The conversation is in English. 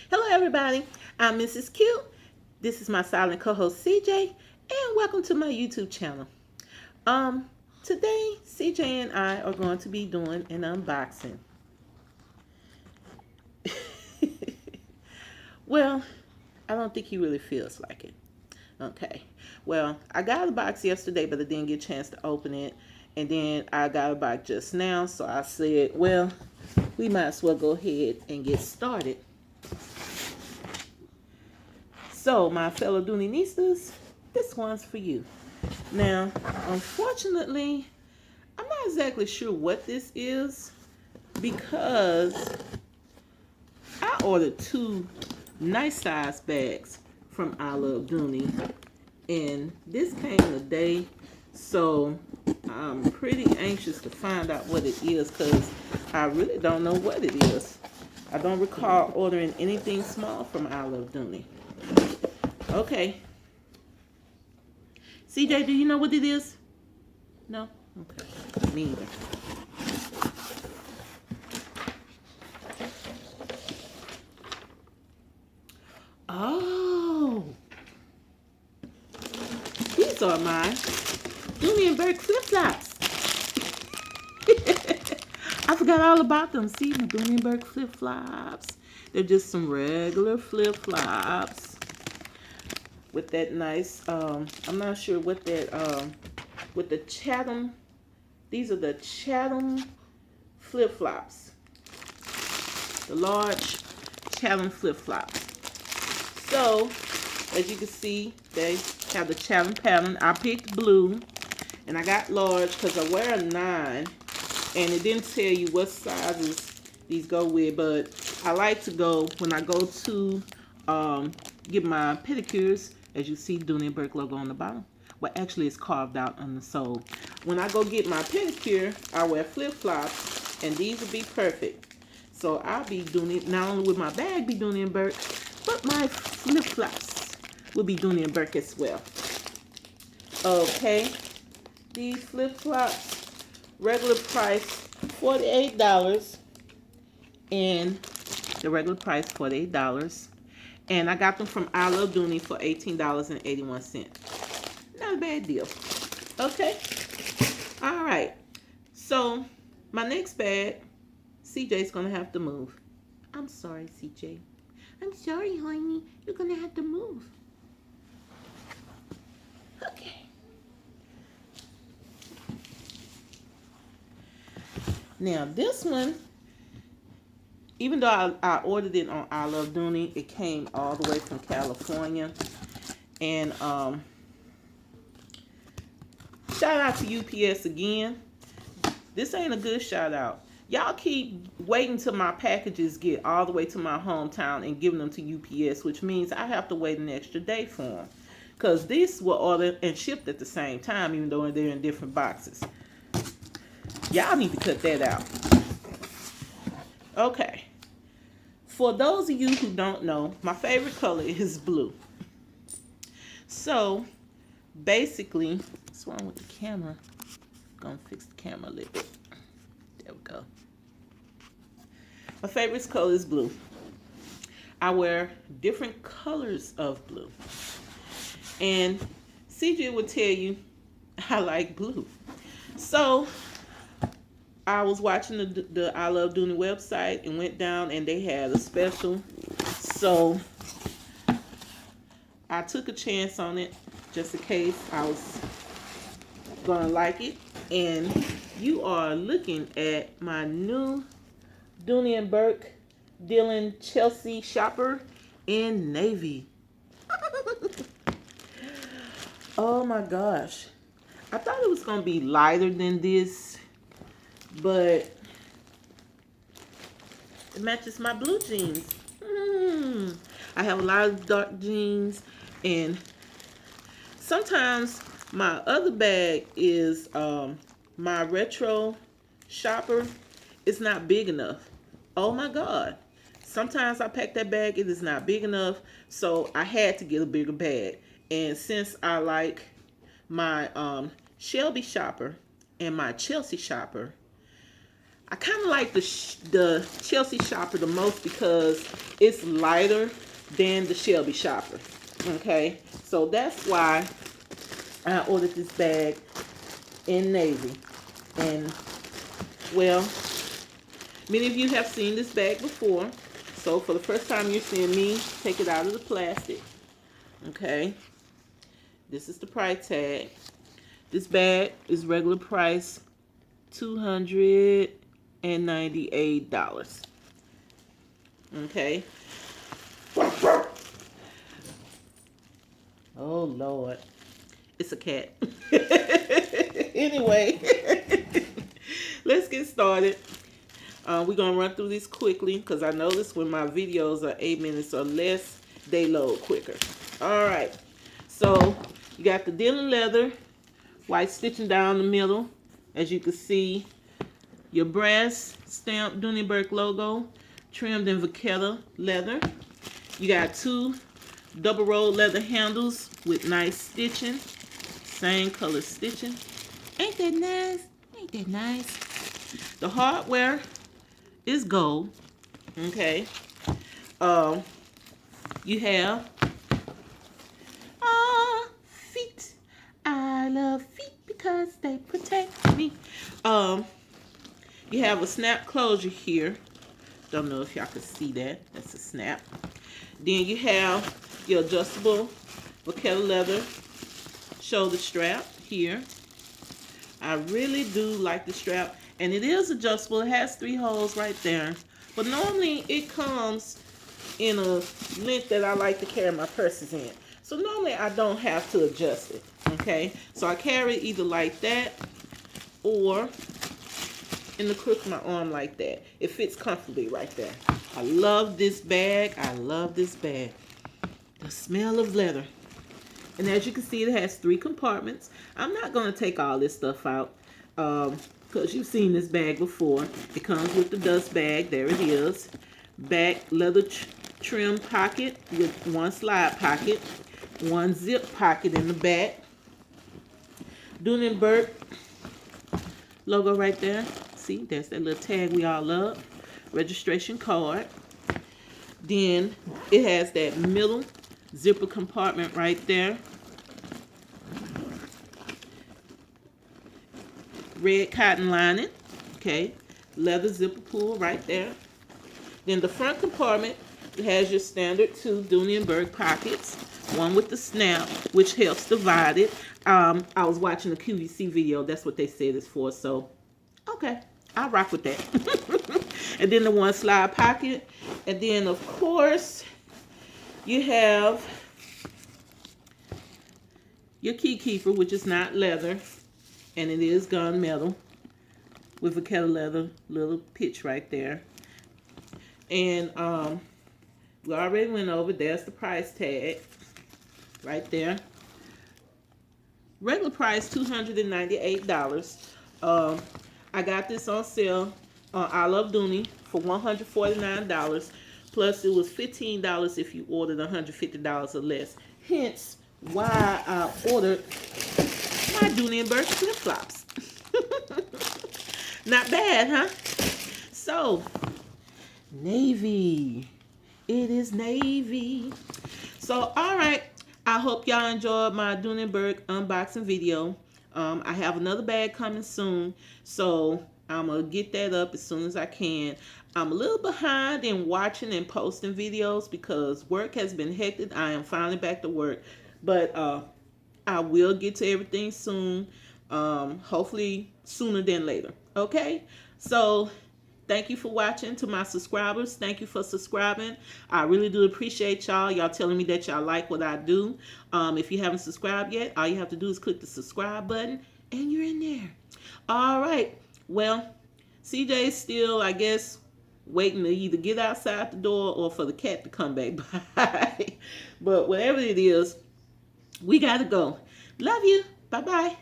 Hello, everybody. I'm Mrs. Q. This is my silent co-host CJ, and welcome to my YouTube channel. Um, Today CJ and I are going to be doing an unboxing. Well, I don't think he really feels like it. Okay. Well, I got a box yesterday, but I didn't get a chance to open it, and then I got a box just now, so I said, well, we might as well go ahead and get started. So, my fellow Doonieistas, this one's for you. Now, unfortunately, I'm not exactly sure what this is because I ordered two nice size bags from I Love Dooney, and this came today, so I'm pretty anxious to find out what it is because I really don't know what it is. I don't recall ordering anything small from I Love Dooney. Okay. CJ, do you know what it is? No? Okay. Me either. Oh. These are my Dooney and Bourke flip-flops. I forgot all about them. See, my Dooney and Bourke flip-flops. They're just some regular flip-flops with that nice, I'm not sure what that, with the Chatham, these are the Chatham flip-flops. The large Chatham flip-flops. So, as you can see, they have the Chatham pattern. I picked blue, and I got large because I wear a 9, and it didn't tell you what sizes these go with, but I like to go, when I go to get my pedicures, as you see, Dooney Bourke logo on the bottom. Well, actually, it's carved out on the sole. When I go get my pedicure, I wear flip-flops, and these will be perfect. So I'll be doing it, not only with my bag be Dooney and Bourke, but my flip-flops will be Dooney and Bourke as well. Okay, these flip-flops, regular price $48, and the regular price $48. And I got them from I Love Dooney for $18.81. Not a bad deal. Okay, all right. So my next bag, CJ's gonna have to move. I'm sorry, CJ. I'm sorry, honey. You're gonna have to move. Okay. Now this one, even though I ordered it on I Love Dooney, it came all the way from California. And shout out to UPS again. This ain't a good shout out. Y'all keep waiting till my packages get all the way to my hometown and giving them to UPS, which means I have to wait an extra day for them. Because these were ordered and shipped at the same time, even though they're in different boxes. Y'all need to cut that out. Okay. For those of you who don't know, my favorite color is blue. So, basically, what's wrong with the camera? I'm gonna fix the camera a little bit. There we go. My favorite color is blue. I wear different colors of blue. And CJ would tell you I like blue. So I was watching the I Love Dooney website and went down and they had a special. So I took a chance on it just in case I was gonna like it. And you are looking at my new Dooney and Bourke Dillen Chelsea shopper in navy. Oh my gosh. I thought it was going to be lighter than this, but it matches my blue jeans. I have a lot of dark jeans, and sometimes my other bag is my retro shopper. It's not big enough. Oh my God. Sometimes I pack that bag, it is not big enough, so I had to get a bigger bag. And since I like my Shelby shopper and my Chelsea shopper, I kind of like the Chelsea Shopper the most because it's lighter than the Shelby Shopper. Okay, so that's why I ordered this bag in navy. And well, many of you have seen this bag before. So for the first time you're seeing me take it out of the plastic. Okay, this is the price tag. This bag is regular price $298. Okay. Oh Lord, it's a cat. Anyway, let's get started. We're gonna run through this quickly because I notice when my videos are 8 minutes or less, they load quicker. All right, so you got the Dillen leather, white stitching down the middle, as you can see. Your brass stamped Dooney Bourke logo, trimmed in vachetta leather. You got 2 double rolled leather handles with nice stitching, same color stitching. Ain't that nice? Ain't that nice? The hardware is gold. Okay. You have feet. I love feet because they protect me. You have a snap closure here. Don't know if y'all can see that. That's a snap. Then you have your adjustable vachetta leather shoulder strap here. I really do like the strap. And it is adjustable. It has 3 holes right there. But normally it comes in a length that I like to carry my purses in. So normally I don't have to adjust it. Okay. So I carry it either like that or in the crook of my arm like that. It fits comfortably right there. I love this bag. I love this bag. The smell of leather. And as you can see, it has 3 compartments. I'm not going to take all this stuff out because you've seen this bag before. It comes with the dust bag. There it is. Back leather trim pocket with 1 slide pocket. 1 zip pocket in the back. Dooney Bourke logo right there. See, that's that little tag we all love. Registration card. Then it has that middle zipper compartment right there. Red cotton lining. Okay. Leather zipper pull right there. Then the front compartment, it has your standard 2 Dooney Bourke pockets. 1 with the snap, which helps divide it. I was watching a QVC video. That's what they said it's for. So, okay. I'll rock with that. And then the 1 slide pocket. And then, of course, you have your key keeper, which is not leather. And it is gunmetal with vachetta leather, little pitch right there. And we already went over. There's the price tag right there. Regular price, $298. I got this on sale on I Love Dooney for $149. Plus, it was $15 if you ordered $150 or less. Hence, why I ordered my Dooney Bourke flip-flops. Not bad, huh? So, navy. It is navy. So, all right. I hope y'all enjoyed my Dooney Bourke unboxing video. I have another bag coming soon, so I'm going to get that up as soon as I can. I'm a little behind in watching and posting videos because work has been hectic. I am finally back to work, but I will get to everything soon, hopefully sooner than later, okay? So thank you for watching. To my subscribers, thank you for subscribing. I really do appreciate y'all. Y'all telling me that y'all like what I do. If you haven't subscribed yet, all you have to do is click the subscribe button and you're in there. All right. Well, CJ's still, I guess, waiting to either get outside the door or for the cat to come back by. But whatever it is, we got to go. Love you. Bye-bye.